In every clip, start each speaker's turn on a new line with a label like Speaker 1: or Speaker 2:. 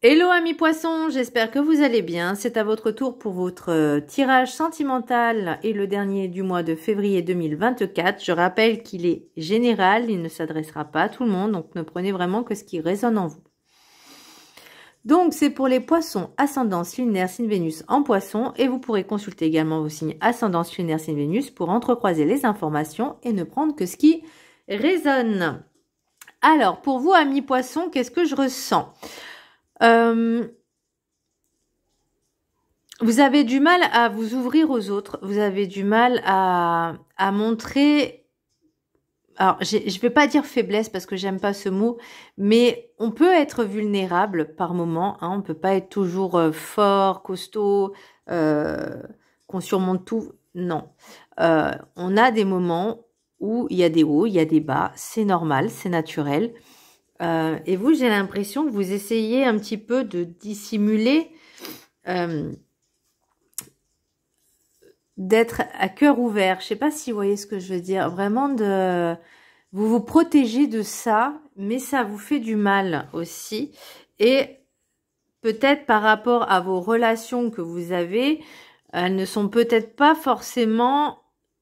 Speaker 1: Hello amis poissons, j'espère que vous allez bien. C'est à votre tour pour votre tirage sentimental et le dernier du mois de février 2024. Je rappelle qu'il est général, il ne s'adressera pas à tout le monde, donc ne prenez vraiment que ce qui résonne en vous. Donc c'est pour les poissons ascendance lunaire signe Vénus en poisson et vous pourrez consulter également vos signes ascendance lunaire signe Vénus pour entrecroiser les informations et ne prendre que ce qui résonne. Alors pour vous amis poissons, qu'est-ce que je ressens ? Vous avez du mal à vous ouvrir aux autres, vous avez du mal à montrer, alors je vais pas dire faiblesse parce que j'aime pas ce mot, mais on peut être vulnérable par moment, hein, on peut pas être toujours fort, costaud, qu'on surmonte tout, non. On a des moments où il y a des hauts, il y a des bas, c'est normal, c'est naturel. Et vous, j'ai l'impression que vous essayez un petit peu de dissimuler, d'être à cœur ouvert. Je sais pas si vous voyez ce que je veux dire. Vraiment, vous vous protégez de ça, mais ça vous fait du mal aussi. Et peut-être par rapport à vos relations que vous avez, elles ne sont peut-être pas forcément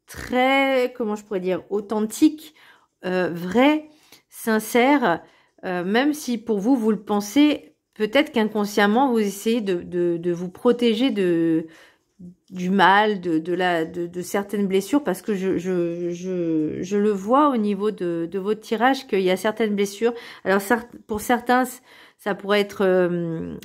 Speaker 1: très, comment je pourrais dire, authentiques, vraies, sincères. Même si pour vous, vous le pensez, peut-être qu'inconsciemment, vous essayez de vous protéger du mal, de certaines blessures, parce que je le vois au niveau de votre tirage, qu'il y a certaines blessures. Alors pour certains, ça pourrait être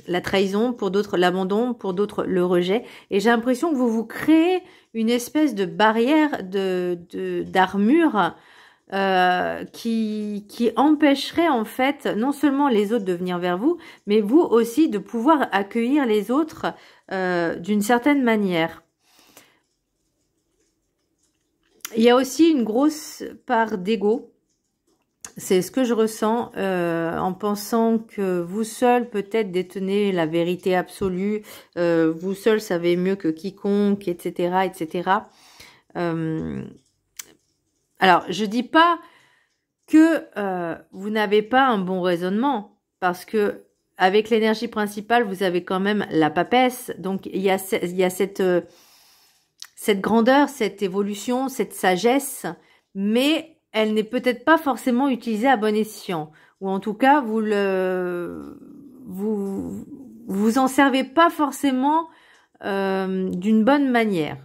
Speaker 1: la trahison, pour d'autres l'abandon, pour d'autres le rejet. Et j'ai l'impression que vous vous créez une espèce de barrière, d'armure, qui empêcherait en fait non seulement les autres de venir vers vous, mais vous aussi de pouvoir accueillir les autres d'une certaine manière. Il y a aussi une grosse part d'ego. C'est ce que je ressens en pensant que vous seul peut-être détenez la vérité absolue, vous seul savez mieux que quiconque, etc., etc. Alors, je dis pas que vous n'avez pas un bon raisonnement, parce que avec l'énergie principale, vous avez quand même la papesse. Donc, il y a cette grandeur, cette évolution, cette sagesse, mais elle n'est peut-être pas forcément utilisée à bon escient. Ou en tout cas, vous en servez pas forcément d'une bonne manière.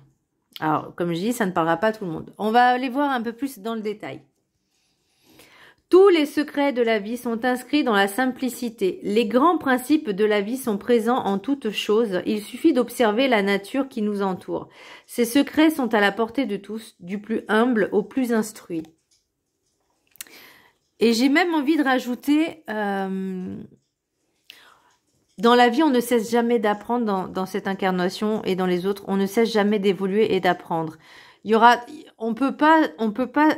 Speaker 1: Alors, comme je dis, ça ne parlera pas à tout le monde. On va aller voir un peu plus dans le détail. Tous les secrets de la vie sont inscrits dans la simplicité. Les grands principes de la vie sont présents en toutes choses. Il suffit d'observer la nature qui nous entoure. Ces secrets sont à la portée de tous, du plus humble au plus instruit. Et j'ai même envie de rajouter... dans la vie, on ne cesse jamais d'apprendre dans cette incarnation et dans les autres. On ne cesse jamais d'évoluer et d'apprendre. On peut pas,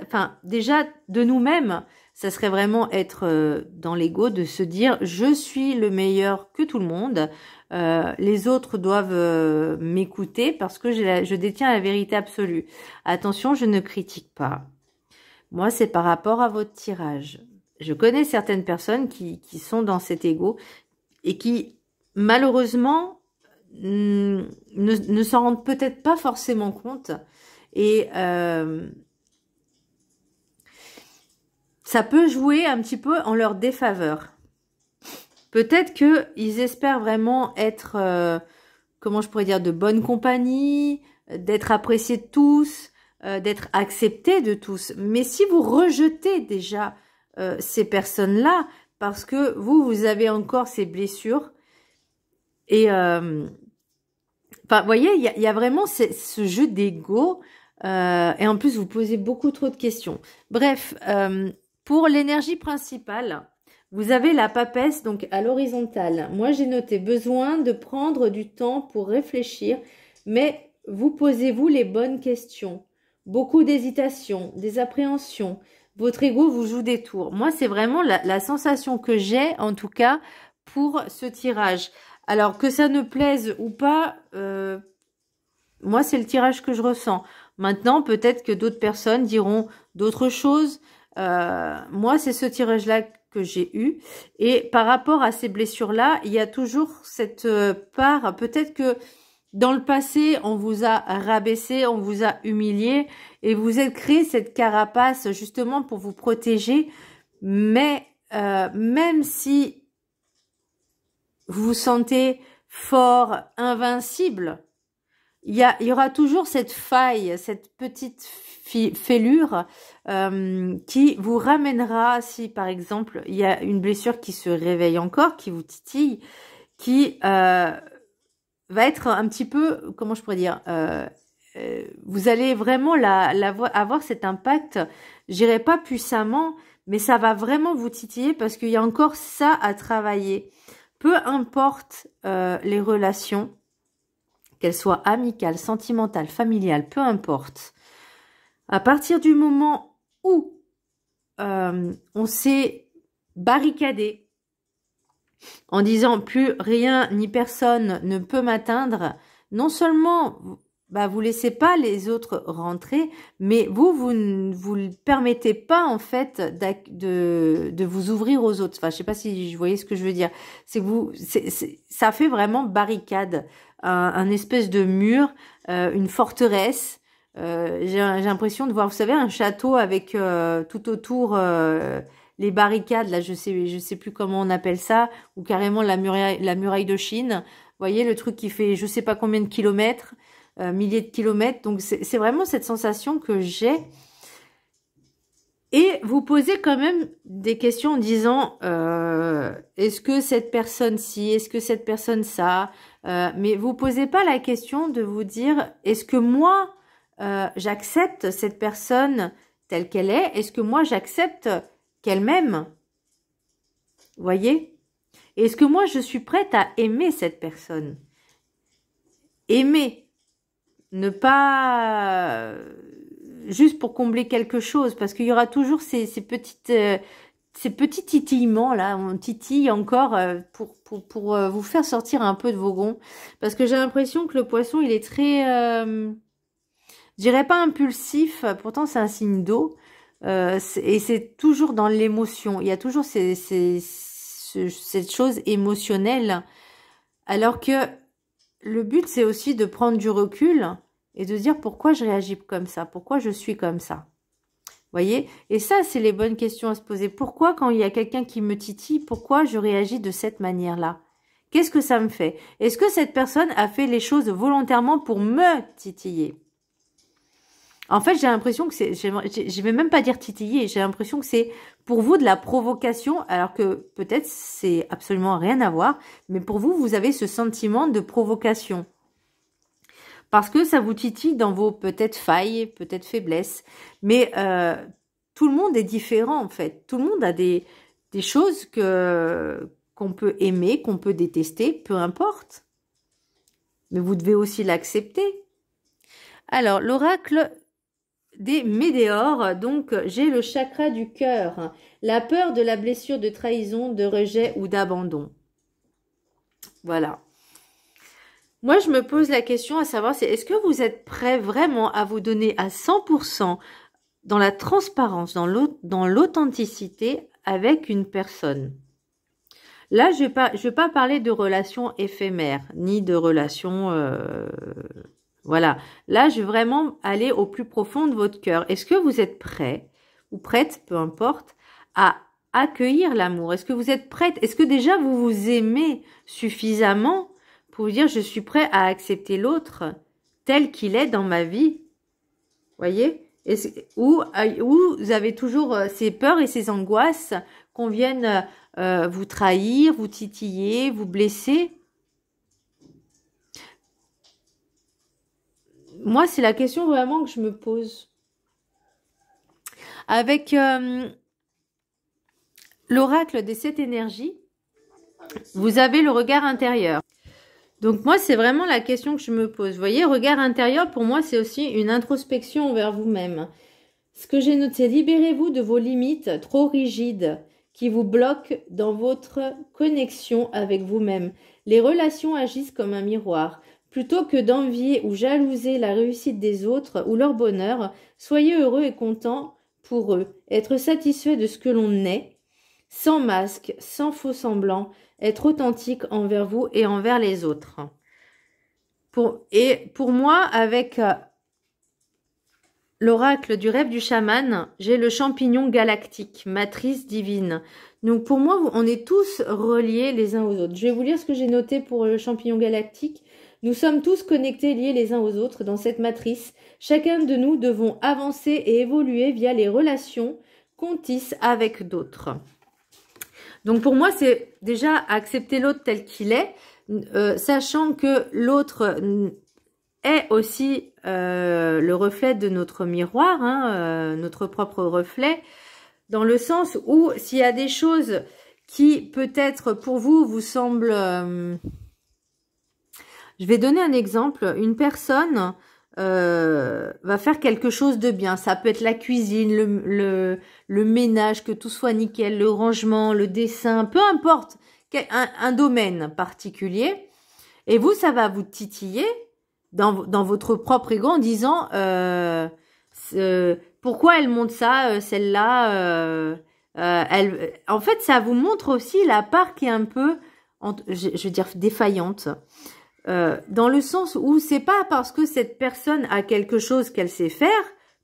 Speaker 1: enfin, déjà, de nous-mêmes, ça serait vraiment être dans l'ego de se dire, je suis le meilleur que tout le monde. Les autres doivent m'écouter parce que je détiens la vérité absolue. Attention, je ne critique pas. Moi, c'est par rapport à votre tirage. Je connais certaines personnes qui sont dans cet ego et qui, malheureusement, ne s'en rendent peut-être pas forcément compte. Et ça peut jouer un petit peu en leur défaveur. Peut-être qu'ils espèrent vraiment être, comment je pourrais dire, de bonne compagnie, d'être appréciés de tous, d'être acceptés de tous. Mais si vous rejetez déjà ces personnes-là, parce que vous avez encore ces blessures, et enfin, vous voyez, il y a vraiment ce jeu d'ego, et en plus, vous posez beaucoup trop de questions. Bref, pour l'énergie principale, vous avez la papesse, donc à l'horizontale. Moi, j'ai noté besoin de prendre du temps pour réfléchir, mais vous posez-vous les bonnes questions. Beaucoup d'hésitation, des appréhensions. Votre ego vous joue des tours. Moi, c'est vraiment la sensation que j'ai, en tout cas, pour ce tirage. Alors, que ça ne plaise ou pas, moi, c'est le tirage que je ressens. Maintenant, peut-être que d'autres personnes diront d'autres choses. Moi, c'est ce tirage-là que j'ai eues. Et par rapport à ces blessures-là, il y a toujours cette part, peut-être que dans le passé, on vous a rabaissé, on vous a humilié et vous êtes créé cette carapace justement pour vous protéger. Mais même si vous vous sentez fort, invincible, il y aura toujours cette faille, cette petite fêlure qui vous ramènera, si par exemple il y a une blessure qui se réveille encore, qui vous titille, qui va être un petit peu, comment je pourrais dire, vous allez vraiment avoir cet impact, j'irai pas puissamment, mais ça va vraiment vous titiller parce qu'il y a encore ça à travailler. Peu importe les relations, qu'elles soient amicales, sentimentales, familiales, peu importe. À partir du moment où on s'est barricadé, en disant plus rien ni personne ne peut m'atteindre, non seulement vous laissez pas les autres rentrer, mais vous ne vous permettez pas en fait de vous ouvrir aux autres. Enfin, je sais pas si vous voyez ce que je veux dire. C'est que ça fait vraiment barricade, un espèce de mur, une forteresse. J'ai l'impression de voir, vous savez, un château avec tout autour les barricades, là, je sais plus comment on appelle ça, ou carrément la muraille de Chine. Vous voyez, le truc qui fait je sais pas combien de kilomètres, milliers de kilomètres. Donc, c'est vraiment cette sensation que j'ai. Et vous posez quand même des questions en disant, est-ce que cette personne-ci, est-ce que cette personne ça, mais vous posez pas la question de vous dire, est-ce que moi, j'accepte cette personne telle qu'elle est? Est-ce que moi, j'accepte qu'elle m'aime? Vous voyez? Est-ce que moi, je suis prête à aimer cette personne? Aimer. Ne pas juste pour combler quelque chose, parce qu'il y aura toujours ces petits titillements là, on titille encore pour vous faire sortir un peu de vos gonds, parce que j'ai l'impression que le poisson il est très, je dirais pas impulsif, pourtant c'est un signe d'eau, et c'est toujours dans l'émotion, il y a toujours cette chose émotionnelle, alors que le but c'est aussi de prendre du recul et de dire pourquoi je réagis comme ça, pourquoi je suis comme ça. Voyez? Et ça, c'est les bonnes questions à se poser. Pourquoi, quand il y a quelqu'un qui me titille, pourquoi je réagis de cette manière-là? Qu'est-ce que ça me fait? Est-ce que cette personne a fait les choses volontairement pour me titiller? En fait, j'ai l'impression que c'est, je vais même pas dire titiller, j'ai l'impression que c'est pour vous de la provocation, alors que peut-être c'est absolument rien à voir, mais pour vous, vous avez ce sentiment de provocation. Parce que ça vous titille dans vos peut-être failles, peut-être faiblesses. Mais tout le monde est différent en fait. Tout le monde a des choses qu'on peut aimer, qu'on peut détester, peu importe. Mais vous devez aussi l'accepter. Alors, l'oracle des météores. Donc, j'ai le chakra du cœur. La peur de la blessure, de trahison, de rejet ou d'abandon. Voilà. Moi, je me pose la question à savoir, c'est est-ce que vous êtes prêt vraiment à vous donner à 100% dans la transparence, dans l'authenticité avec une personne? Là, je vais pas parler de relations éphémères, ni de relations... voilà. Là, je vais vraiment aller au plus profond de votre cœur. Est-ce que vous êtes prêt ou prête, peu importe, à accueillir l'amour? Est-ce que vous êtes prête? Est-ce que déjà vous vous aimez suffisamment pour vous dire je suis prêt à accepter l'autre tel qu'il est dans ma vie? Voyez? Ou vous avez toujours ces peurs et ces angoisses qu'on vienne vous trahir, vous titiller, vous blesser? Moi, c'est la question vraiment que je me pose. Avec l'oracle des 7 énergies, vous avez le regard intérieur. Donc moi, c'est vraiment la question que je me pose. Vous voyez, regard intérieur, pour moi, c'est aussi une introspection envers vous-même. Ce que j'ai noté, libérez-vous de vos limites trop rigides qui vous bloquent dans votre connexion avec vous-même. Les relations agissent comme un miroir. Plutôt que d'envier ou jalouser la réussite des autres ou leur bonheur, soyez heureux et content pour eux. Être satisfait de ce que l'on est, sans masque, sans faux semblant, être authentique envers vous et envers les autres. Pour moi, avec l'oracle du rêve du chaman, j'ai le champignon galactique, matrice divine. Donc pour moi, on est tous reliés les uns aux autres. Je vais vous lire ce que j'ai noté pour le champignon galactique. Nous sommes tous connectés, liés les uns aux autres dans cette matrice. Chacun de nous devons avancer et évoluer via les relations qu'on tisse avec d'autres. Donc pour moi, c'est déjà accepter l'autre tel qu'il est, sachant que l'autre est aussi le reflet de notre miroir, hein, notre propre reflet, dans le sens où s'il y a des choses qui peut-être pour vous vous semblent... je vais donner un exemple. Une personne va faire quelque chose de bien. Ça peut être la cuisine, le ménage, que tout soit nickel, le rangement, le dessin, peu importe, un domaine particulier. Et vous, ça va vous titiller dans votre propre ego en disant pourquoi elle montre ça, celle-là. En fait, ça vous montre aussi la part qui est un peu, je veux dire, défaillante. Dans le sens où c'est pas parce que cette personne a quelque chose qu'elle sait faire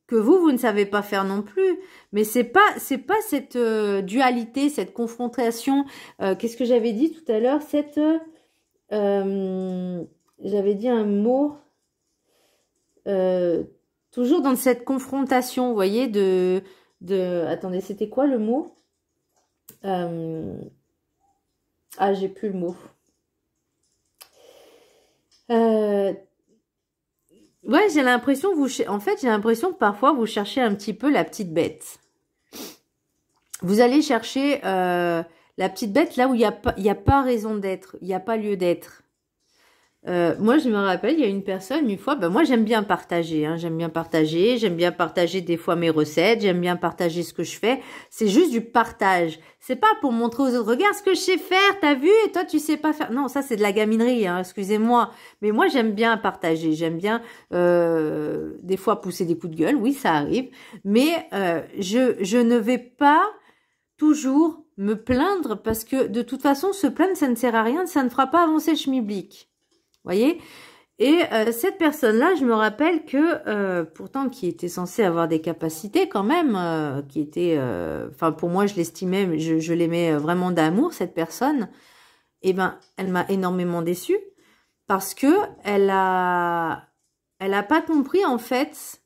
Speaker 1: que vous ne savez pas faire non plus. Mais c'est pas cette dualité, cette confrontation. Qu'est-ce que j'avais dit tout à l'heure? J'avais dit un mot. Toujours dans cette confrontation, vous voyez, attendez, c'était quoi le mot? Ah, j'ai plus le mot. Ouais, j'ai l'impression j'ai l'impression que parfois vous cherchez un petit peu la petite bête. Vous allez chercher la petite bête là où il y a pas raison d'être, il n'y a pas lieu d'être. Moi, je me rappelle, il y a une personne, une fois, moi j'aime bien partager, hein, j'aime bien partager des fois mes recettes, j'aime bien partager ce que je fais. C'est juste du partage. C'est pas pour montrer aux autres, regarde ce que je sais faire, t'as vu, et toi tu sais pas faire. Non, ça c'est de la gaminerie, hein, excusez-moi. Mais moi j'aime bien partager, j'aime bien des fois pousser des coups de gueule, oui ça arrive. Mais je ne vais pas toujours me plaindre parce que de toute façon se plaindre ça ne sert à rien, ça ne fera pas avancer le schmilblick. Voyez, et cette personne-là, je me rappelle que pourtant qui était censée avoir des capacités quand même, qui était, enfin pour moi je l'estimais, je l'aimais vraiment d'amour cette personne. Et ben, elle m'a énormément déçue parce que elle a pas compris en fait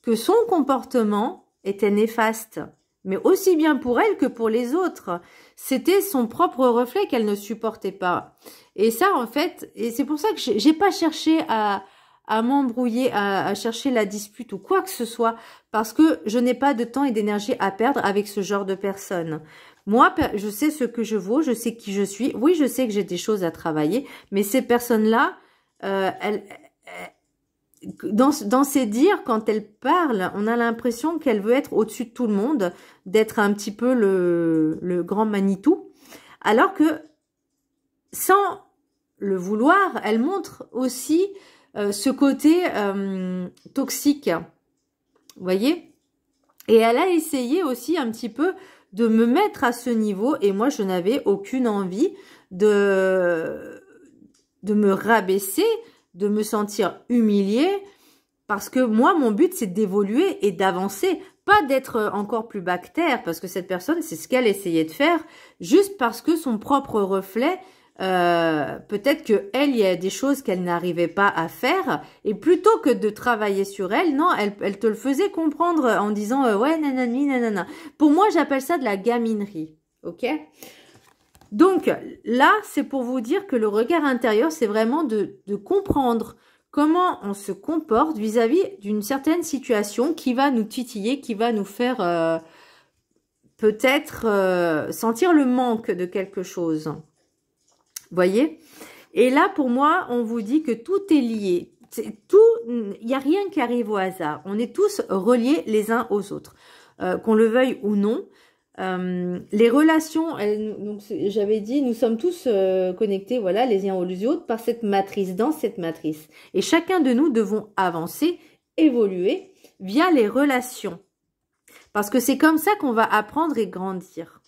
Speaker 1: que son comportement était néfaste. Mais aussi bien pour elle que pour les autres. C'était son propre reflet qu'elle ne supportait pas. Et ça, en fait, et c'est pour ça que j'ai pas cherché à m'embrouiller, à chercher la dispute ou quoi que ce soit, parce que je n'ai pas de temps et d'énergie à perdre avec ce genre de personnes. Moi, je sais ce que je vaux, je sais qui je suis. Oui, je sais que j'ai des choses à travailler, mais ces personnes-là, dans ses dires, quand elle parle, on a l'impression qu'elle veut être au-dessus de tout le monde, d'être un petit peu le grand Manitou, alors que sans le vouloir, elle montre aussi ce côté toxique, vous voyez? Et elle a essayé aussi un petit peu de me mettre à ce niveau, et moi je n'avais aucune envie de me rabaisser, de me sentir humiliée, parce que moi, mon but, c'est d'évoluer et d'avancer, pas d'être encore plus bactère, parce que cette personne, c'est ce qu'elle essayait de faire, juste parce que son propre reflet, peut-être qu'elle, il y a des choses qu'elle n'arrivait pas à faire, et plutôt que de travailler sur elle, non, elle te le faisait comprendre en disant ouais, nanani, nanana. Pour moi, j'appelle ça de la gaminerie, ok? Donc là, c'est pour vous dire que le regard intérieur, c'est vraiment de comprendre comment on se comporte vis-à-vis d'une certaine situation qui va nous titiller, qui va nous faire peut-être sentir le manque de quelque chose. Voyez? Et là, pour moi, on vous dit que tout est lié. Il n'y a rien qui arrive au hasard. On est tous reliés les uns aux autres. Qu'on le veuille ou non. Les relations, donc j'avais dit, nous sommes tous connectés, voilà, les uns aux autres par cette matrice, dans cette matrice. Et chacun de nous devons avancer, évoluer via les relations. Parce que c'est comme ça qu'on va apprendre et grandir.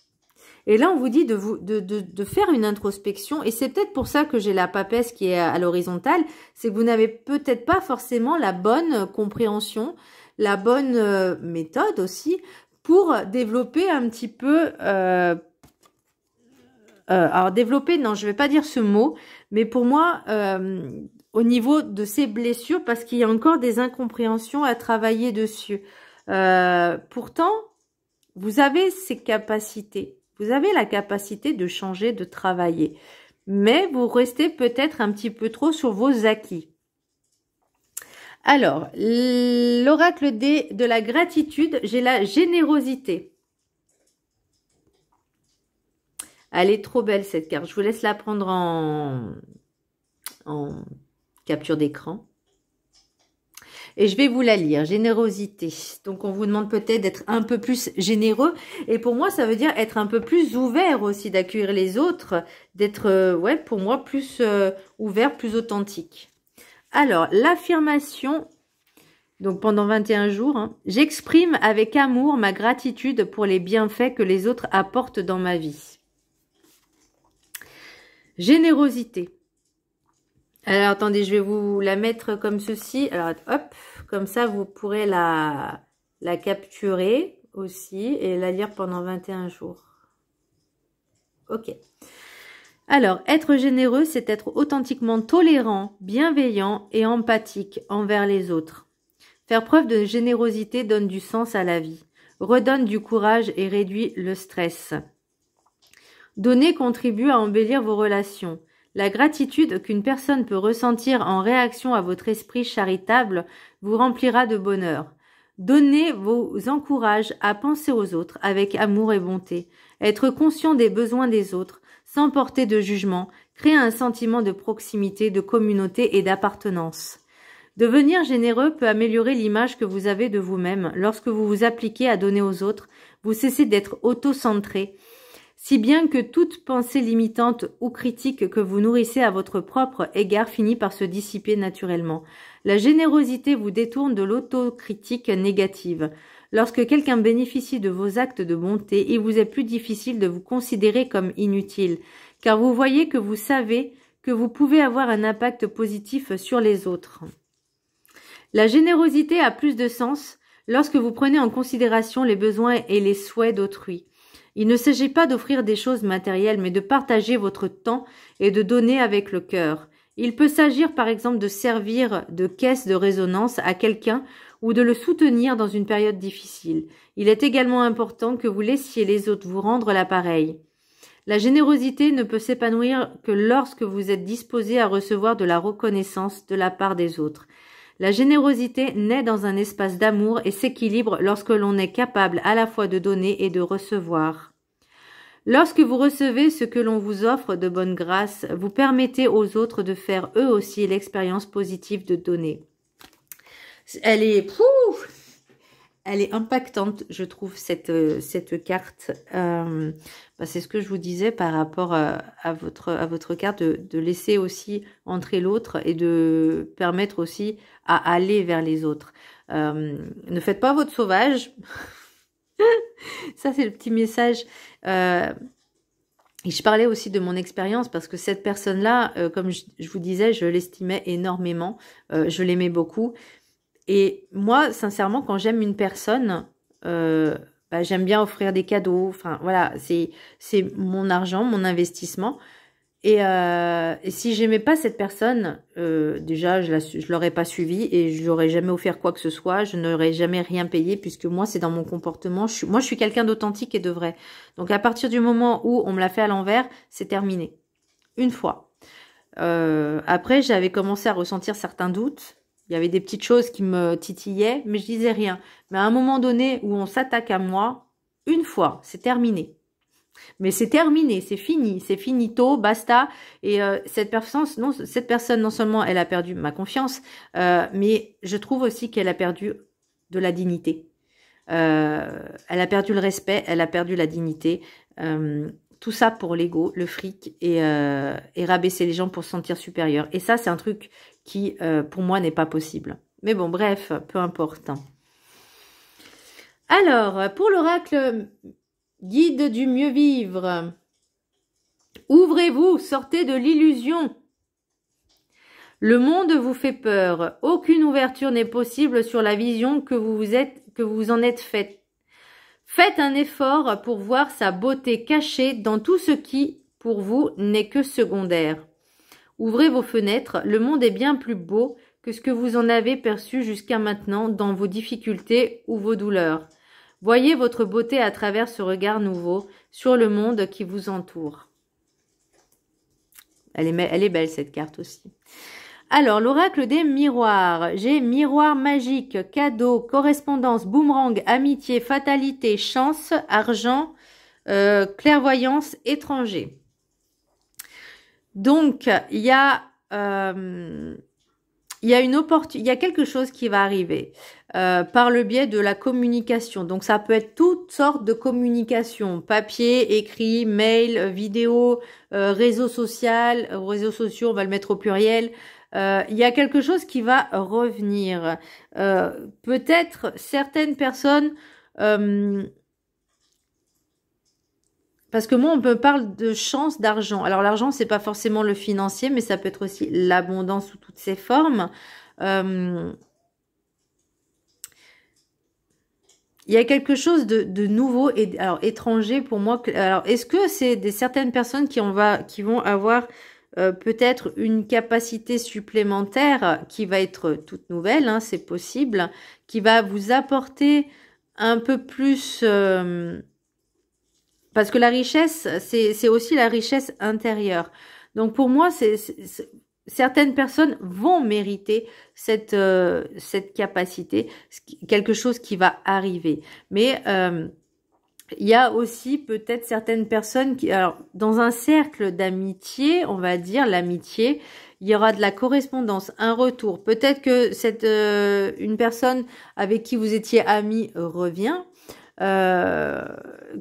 Speaker 1: Et là, on vous dit de faire une introspection. Et c'est peut-être pour ça que j'ai la papesse qui est à l'horizontale. C'est que vous n'avez peut-être pas forcément la bonne compréhension, la bonne méthode aussi pour développer un petit peu... alors, développer, non, je vais pas dire ce mot. Mais pour moi, au niveau de ces blessures, parce qu'il y a encore des incompréhensions à travailler dessus. Pourtant, vous avez ces capacités. Vous avez la capacité de changer, de travailler. Mais vous restez peut-être un petit peu trop sur vos acquis. Alors, l'oracle de la gratitude, j'ai la générosité. Elle est trop belle cette carte. Je vous laisse la prendre en capture d'écran. Et je vais vous la lire. Générosité. Donc, on vous demande peut-être d'être un peu plus généreux. Et pour moi, ça veut dire être un peu plus ouvert aussi, d'accueillir les autres. D'être, ouais, pour moi, plus ouvert, plus authentique. Alors, l'affirmation, donc pendant 21 jours, hein, j'exprime avec amour ma gratitude pour les bienfaits que les autres apportent dans ma vie. Générosité. Alors, attendez, je vais vous la mettre comme ceci. Alors, hop, comme ça, vous pourrez la capturer aussi et la lire pendant 21 jours. Ok. Alors, être généreux, c'est être authentiquement tolérant, bienveillant et empathique envers les autres. Faire preuve de générosité donne du sens à la vie, redonne du courage et réduit le stress. Donner contribue à embellir vos relations. La gratitude qu'une personne peut ressentir en réaction à votre esprit charitable vous remplira de bonheur. Donner vous encourage à penser aux autres avec amour et bonté. Être conscient des besoins des autres, sans porter de jugement, crée un sentiment de proximité, de communauté et d'appartenance. Devenir généreux peut améliorer l'image que vous avez de vous-même. Lorsque vous vous appliquez à donner aux autres, vous cessez d'être auto-centré, si bien que toute pensée limitante ou critique que vous nourrissez à votre propre égard finit par se dissiper naturellement. La générosité vous détourne de l'autocritique négative. Lorsque quelqu'un bénéficie de vos actes de bonté, il vous est plus difficile de vous considérer comme inutile, car vous voyez que vous savez que vous pouvez avoir un impact positif sur les autres. La générosité a plus de sens lorsque vous prenez en considération les besoins et les souhaits d'autrui. Il ne s'agit pas d'offrir des choses matérielles, mais de partager votre temps et de donner avec le cœur. Il peut s'agir par exemple de servir de caisse de résonance à quelqu'un ou de le soutenir dans une période difficile. Il est également important que vous laissiez les autres vous rendre l'appareil. La générosité ne peut s'épanouir que lorsque vous êtes disposé à recevoir de la reconnaissance de la part des autres. La générosité naît dans un espace d'amour et s'équilibre lorsque l'on est capable à la fois de donner et de recevoir. Lorsque vous recevez ce que l'on vous offre de bonne grâce, vous permettez aux autres de faire eux aussi l'expérience positive de donner. Elle est impactante, je trouve, cette carte. C'est ce que je vous disais par rapport à votre carte, de laisser aussi entrer l'autre et de permettre aussi à aller vers les autres. Ne faites pas votre sauvage. Ça, c'est le petit message. Et je parlais aussi de mon expérience parce que cette personne-là, comme je vous disais, je l'estimais énormément. Je l'aimais beaucoup. Et moi, sincèrement, quand j'aime une personne, j'aime bien offrir des cadeaux. Enfin, voilà, c'est mon argent, mon investissement. Et si j'aimais pas cette personne, déjà, je l'aurais pas suivie et je l'aurais jamais offert quoi que ce soit. Je n'aurais jamais rien payé puisque moi, c'est dans mon comportement. Moi, je suis quelqu'un d'authentique et de vrai. Donc, à partir du moment où on me l'a fait à l'envers, c'est terminé. Une fois. Après, j'avais commencé à ressentir certains doutes. Il y avait des petites choses qui me titillaient, mais je disais rien. Mais à un moment donné où on s'attaque à moi, une fois, c'est terminé. Mais c'est terminé, c'est fini, c'est finito, basta. Et cette personne, non seulement elle a perdu ma confiance, mais je trouve aussi qu'elle a perdu de la dignité. Elle a perdu le respect, elle a perdu la dignité. Tout ça pour l'ego, le fric et rabaisser les gens pour se sentir supérieur. Et ça, c'est un truc qui, pour moi, n'est pas possible. Mais bon, bref, peu importe. Alors, pour l'oracle Guide du mieux vivre. Ouvrez-vous, sortez de l'illusion. Le monde vous fait peur. Aucune ouverture n'est possible sur la vision que vous en êtes faite. Faites un effort pour voir sa beauté cachée dans tout ce qui, pour vous, n'est que secondaire. Ouvrez vos fenêtres, le monde est bien plus beau que ce que vous en avez perçu jusqu'à maintenant dans vos difficultés ou vos douleurs. Voyez votre beauté à travers ce regard nouveau sur le monde qui vous entoure. Elle est belle cette carte aussi. Alors, l'oracle des miroirs. J'ai miroir magique, cadeau, correspondance, boomerang, amitié, fatalité, chance, argent, clairvoyance, étranger. Donc, il y a quelque chose qui va arriver par le biais de la communication. Donc, ça peut être toutes sortes de communication, papier, écrit, mail, vidéo, réseaux sociaux, on va le mettre au pluriel. Il y a quelque chose qui va revenir. Peut-être certaines personnes... parce que moi, on me parle de chance d'argent. Alors, l'argent, c'est pas forcément le financier, mais ça peut être aussi l'abondance sous toutes ses formes. Il y a quelque chose de nouveau et alors étranger pour moi. Alors, est-ce que c'est certaines personnes qui vont avoir peut-être une capacité supplémentaire qui va être toute nouvelle, hein, c'est possible, qui va vous apporter un peu plus... parce que la richesse, c'est aussi la richesse intérieure. Donc pour moi, certaines personnes vont mériter cette capacité, quelque chose qui va arriver. Mais il y a aussi peut-être certaines personnes qui, alors dans un cercle d'amitié, on va dire l'amitié, il y aura de la correspondance, un retour. Peut-être que une personne avec qui vous étiez amis revient.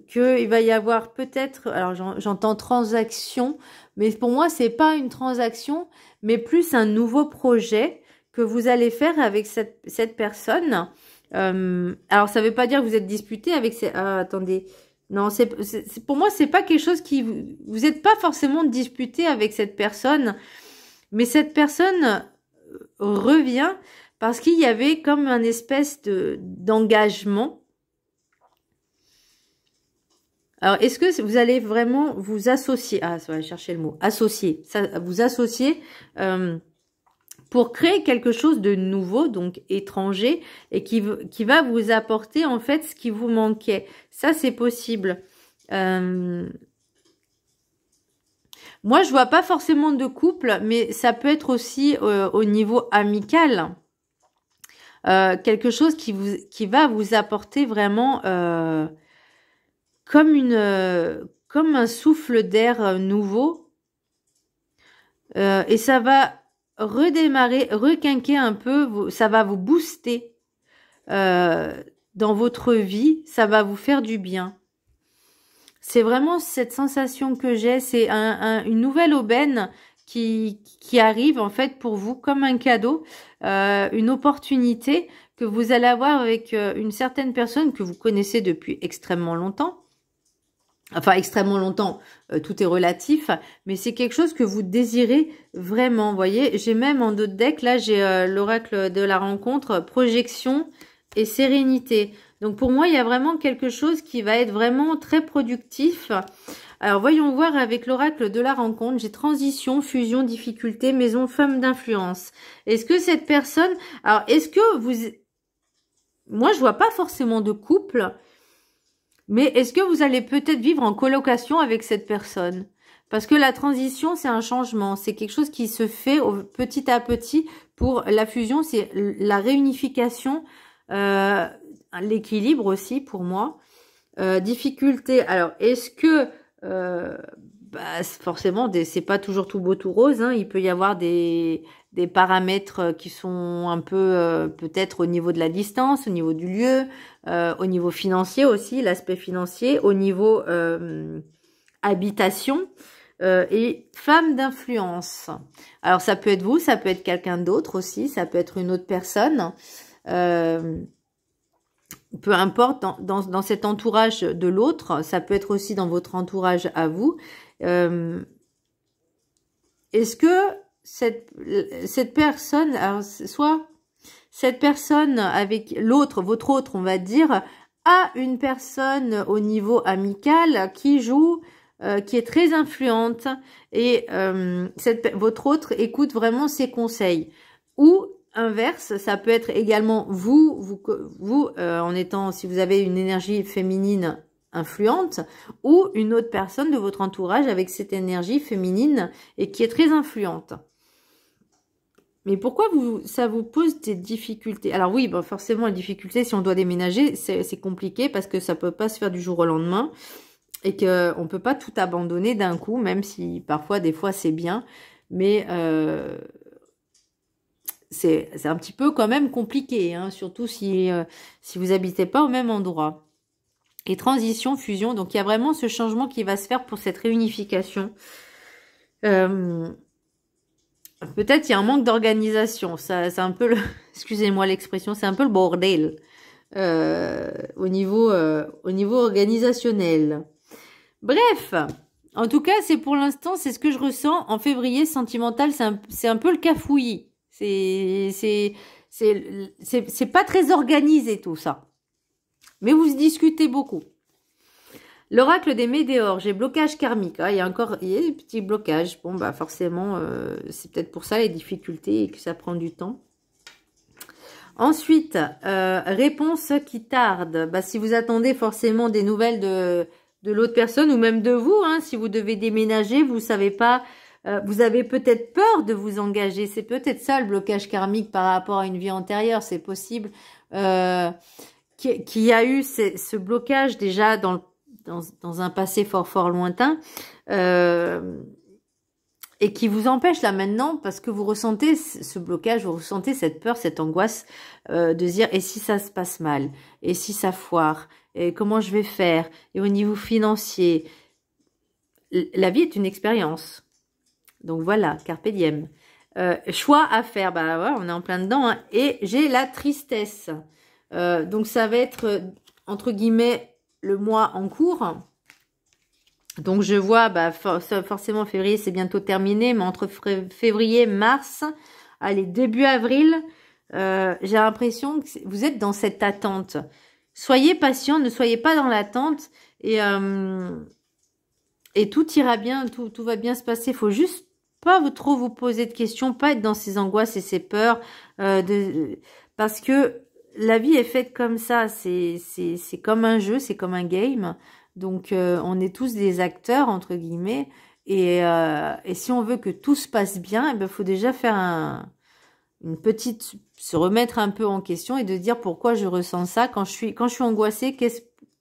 Speaker 1: Qu'il va y avoir peut-être, alors j'entends transaction, mais pour moi c'est pas une transaction, mais plus un nouveau projet que vous allez faire avec cette personne. Alors ça veut pas dire que vous êtes disputé avec attendez, non, pour moi c'est pas quelque chose qui vous n'êtes pas forcément disputé avec cette personne, mais cette personne revient parce qu'il y avait comme un espèce d'engagement. Alors, est-ce que vous allez vraiment vous associer? Ah, ça va chercher le mot. Associer. Vous associer pour créer quelque chose de nouveau, donc étranger, et qui va vous apporter en fait ce qui vous manquait. Ça, c'est possible. Moi, je vois pas forcément de couple, mais ça peut être aussi au niveau amical. Quelque chose qui va vous apporter vraiment... comme un souffle d'air nouveau, et ça va redémarrer, requinquer un peu, ça va vous booster dans votre vie, ça va vous faire du bien. C'est vraiment cette sensation que j'ai, c'est une nouvelle aubaine qui arrive en fait pour vous comme un cadeau, une opportunité que vous allez avoir avec une certaine personne que vous connaissez depuis extrêmement longtemps. Enfin, extrêmement longtemps, tout est relatif, mais c'est quelque chose que vous désirez vraiment. Vous voyez, j'ai même en d'autres decks, là, j'ai l'oracle de la rencontre, projection et sérénité. Donc, pour moi, il y a vraiment quelque chose qui va être vraiment très productif. Alors, voyons voir avec l'oracle de la rencontre. J'ai transition, fusion, difficulté, maison, femme d'influence. Est-ce que cette personne... Alors, est-ce que vous... Moi, je vois pas forcément de couple... Mais est-ce que vous allez peut-être vivre en colocation avec cette personne? Parce que la transition, c'est un changement. C'est quelque chose qui se fait petit à petit pour la fusion. C'est la réunification, l'équilibre aussi pour moi. Difficulté. Alors, est-ce que... forcément, c'est pas toujours tout beau, tout rose. Hein. Il peut y avoir des paramètres qui sont un peu peut-être au niveau de la distance, au niveau du lieu, au niveau financier aussi, l'aspect financier, au niveau habitation et femme d'influence. Alors ça peut être vous, ça peut être quelqu'un d'autre aussi, ça peut être une autre personne. peu importe, dans cet entourage de l'autre, ça peut être aussi dans votre entourage à vous. Est-ce que cette personne, alors soit cette personne avec l'autre, votre autre, on va dire, a une personne au niveau amical qui joue, qui est très influente et votre autre écoute vraiment ses conseils. Ou inverse, ça peut être également vous en étant, si vous avez une énergie féminine influente, ou une autre personne de votre entourage avec cette énergie féminine et qui est très influente. Mais pourquoi ça vous pose des difficultés? Alors oui, ben forcément, les difficultés, si on doit déménager, c'est compliqué parce que ça peut pas se faire du jour au lendemain et qu'on peut pas tout abandonner d'un coup, même si parfois, des fois, c'est bien. Mais c'est un petit peu quand même compliqué, hein, surtout si vous habitez pas au même endroit. Et transition, fusion, donc il y a vraiment ce changement qui va se faire pour cette réunification. Peut-être il y a un manque d'organisation. C'est un peu le, excusez-moi l'expression, c'est un peu le bordel au niveau organisationnel. Bref, en tout cas, c'est pour l'instant, c'est ce que je ressens en février sentimental. C'est un peu le cafouillis. C'est pas très organisé tout ça. Mais vous discutez beaucoup. L'oracle des météores, j'ai blocage karmique. Ah, il y a des petits blocages. Bon, bah forcément, c'est peut-être pour ça les difficultés et que ça prend du temps. Ensuite, réponse qui tarde. Bah, si vous attendez forcément des nouvelles de l'autre personne ou même de vous, hein, si vous devez déménager, vous savez pas, vous avez peut-être peur de vous engager. C'est peut-être ça le blocage karmique par rapport à une vie antérieure. C'est possible qu'il y a eu ce blocage déjà dans un passé fort lointain et qui vous empêche là maintenant parce que vous ressentez ce blocage, vous ressentez cette peur, cette angoisse de dire et si ça se passe mal, et si ça foire, et comment je vais faire, et au niveau financier. La vie est une expérience. Donc voilà, carpe diem. Choix à faire, bah ouais, on est en plein dedans, hein. Et j'ai la tristesse. Donc ça va être entre guillemets le mois en cours. Donc je vois, bah forcément février c'est bientôt terminé, mais entre février, mars, allez début avril, j'ai l'impression que vous êtes dans cette attente. Soyez patient, ne soyez pas dans l'attente et tout ira bien, tout va bien se passer. Faut juste pas trop vous poser de questions, pas être dans ces angoisses et ces peurs parce que la vie est faite comme ça, c'est comme un jeu, c'est comme un game. Donc, on est tous des acteurs, entre guillemets. Et si on veut que tout se passe bien, il faut déjà faire se remettre un peu en question et de dire pourquoi je ressens ça. Quand je suis angoissée,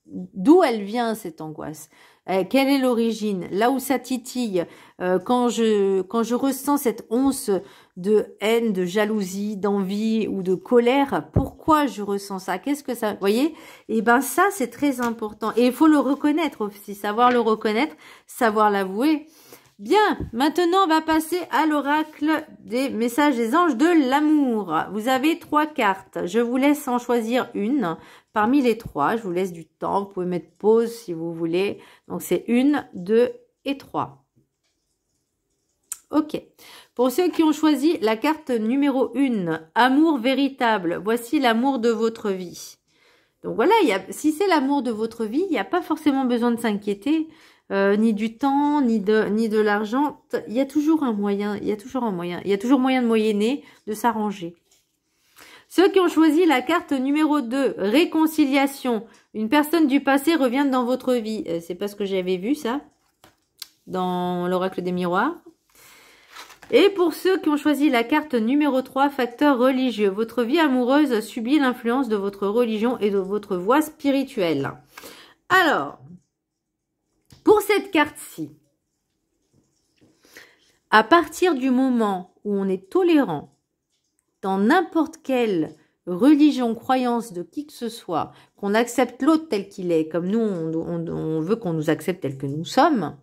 Speaker 1: d'où elle vient cette angoisse? Quelle est l'origine? Là où ça titille, quand je ressens cette once de haine, de jalousie, d'envie ou de colère, pourquoi je ressens ça? Qu'est-ce que ça, vous voyez? Et ben ça c'est très important et il faut le reconnaître aussi, savoir le reconnaître, savoir l'avouer. Bien, maintenant on va passer à l'oracle des messages des anges de l'amour. Vous avez 3 cartes. Je vous laisse en choisir une parmi les 3. Je vous laisse du temps. Vous pouvez mettre pause si vous voulez. Donc c'est 1, 2 et 3. Ok. Pour ceux qui ont choisi la carte numéro 1, amour véritable. Voici l'amour de votre vie. Donc voilà, si c'est l'amour de votre vie, il n'y a pas forcément besoin de s'inquiéter. Ni du temps, ni de l'argent. Il y a toujours un moyen, il y a toujours moyen de moyenner, de s'arranger. Ceux qui ont choisi la carte numéro 2, réconciliation. Une personne du passé revient dans votre vie. C'est pas ce que j'avais vu, ça, dans l'oracle des miroirs. Et pour ceux qui ont choisi la carte numéro 3, facteur religieux. Votre vie amoureuse subit l'influence de votre religion et de votre voie spirituelle. Alors, pour cette carte-ci, à partir du moment où on est tolérant dans n'importe quelle religion, croyance de qui que ce soit, qu'on accepte l'autre tel qu'il est, comme nous, on veut qu'on nous accepte tel que nous sommes,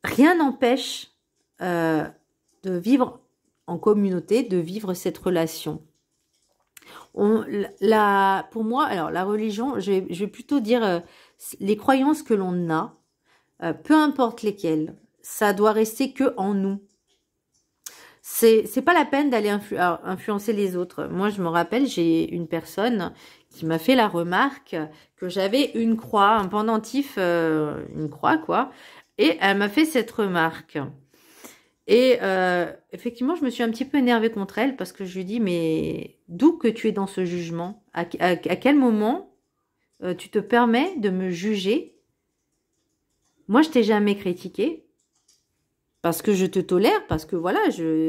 Speaker 1: rien n'empêche de vivre en communauté, de vivre cette relation. Pour moi, alors la religion, je vais plutôt dire les croyances que l'on a, peu importe lesquelles, ça doit rester que en nous. C'est pas la peine d'aller influencer les autres. Moi, je me rappelle, j'ai une personne qui m'a fait la remarque que j'avais une croix, un pendentif, une croix quoi, et elle m'a fait cette remarque. Et effectivement, je me suis un petit peu énervée contre elle parce que je lui dis, mais d'où que tu es dans ce jugement? À quel moment tu te permets de me juger? Moi, je t'ai jamais critiqué parce que je te tolère, parce que voilà,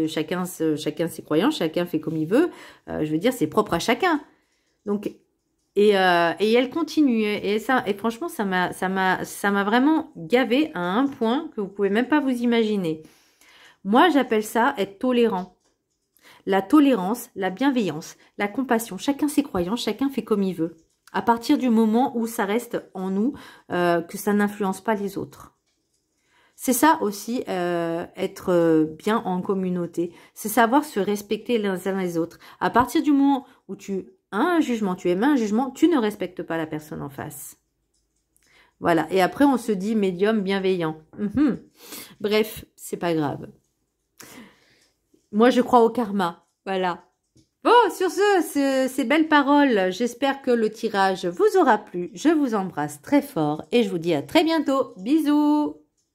Speaker 1: chacun ses croyances, chacun fait comme il veut. Je veux dire, c'est propre à chacun. Donc, et elle continue. Et franchement, ça m'a vraiment gavé à un point que vous pouvez même pas vous imaginer. Moi, j'appelle ça être tolérant. La tolérance, la bienveillance, la compassion. Chacun ses croyances, chacun fait comme il veut. À partir du moment où ça reste en nous, que ça n'influence pas les autres. C'est ça aussi, être bien en communauté. C'est savoir se respecter les uns les autres. À partir du moment où tu as un jugement, tu émets un jugement, tu ne respectes pas la personne en face. Voilà. Et après, on se dit médium bienveillant. Bref, c'est pas grave. Moi, je crois au karma. Voilà. Bon, sur ces belles paroles, j'espère que le tirage vous aura plu. Je vous embrasse très fort et je vous dis à très bientôt. Bisous!